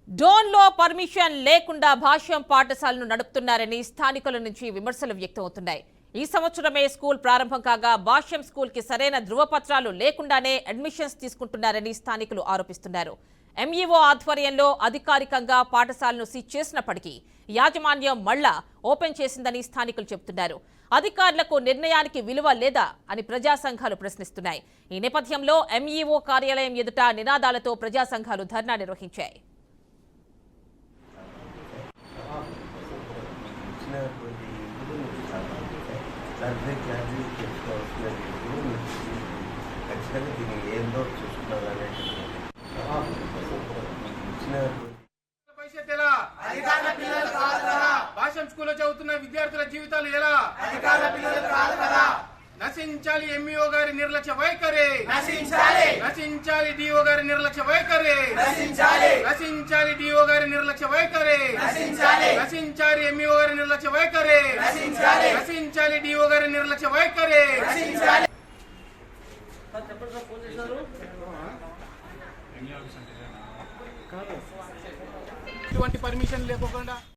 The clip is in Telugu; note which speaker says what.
Speaker 1: డోన్లో పర్మిషన్ లేకుండా భాష్యం పాఠశాలను నడుపుతున్నారని స్థానికుల నుంచి విమర్శలు వ్యక్తమవుతున్నాయి. ఈ సంవత్సరమే స్కూల్ ప్రారంభం కాగా భాష్యం స్కూల్కి సరైన ధృవపత్రాలు లేకుండానే అడ్మిషన్స్ తీసుకుంటున్నారని స్థానికులు ఆరోపిస్తున్నారు. ఎంఈఓ ఆధ్వర్యంలో అధికారికంగా పాఠశాలను సీజ్ చేసినప్పటికీ యాజమాన్యం మళ్లా ఓపెన్ చేసిందని స్థానికులు చెబుతున్నారు. అధికారులకు నిర్ణయానికి విలువ లేదా అని ప్రజా సంఘాలు ప్రశ్నిస్తున్నాయి. ఈ నేపథ్యంలో ఎంఈఓ కార్యాలయం ఎదుట నినాదాలతో ప్రజా సంఘాలు ధర్నా నిర్వహించాయి.
Speaker 2: సర్వే ఛార్జీలు తెచ్చుకోవాల్సిన ఖచ్చితంగా దీన్ని ఏందో చూసుకున్నారనే
Speaker 3: భాషం స్కూల్లో చదువుతున్న విద్యార్థుల జీవితాలు ఎలా నశించాలి. ఎంఈఓ గారి నిర్లక్ష్య వైఖరి నశించాలి. డిఓ గారి నిర్లక్ష్య వైఖరి నశించాలి. డిఓ గారి నిర్లక్ష్య వైఖరి నశించాలి. ఎంఈఓ గారి నిర్లక్ష్య వైఖరి నశించాలి. డిఓ గారి నిర్లక్ష్య వైఖరి. ఇటువంటి పర్మిషన్ లేకుండా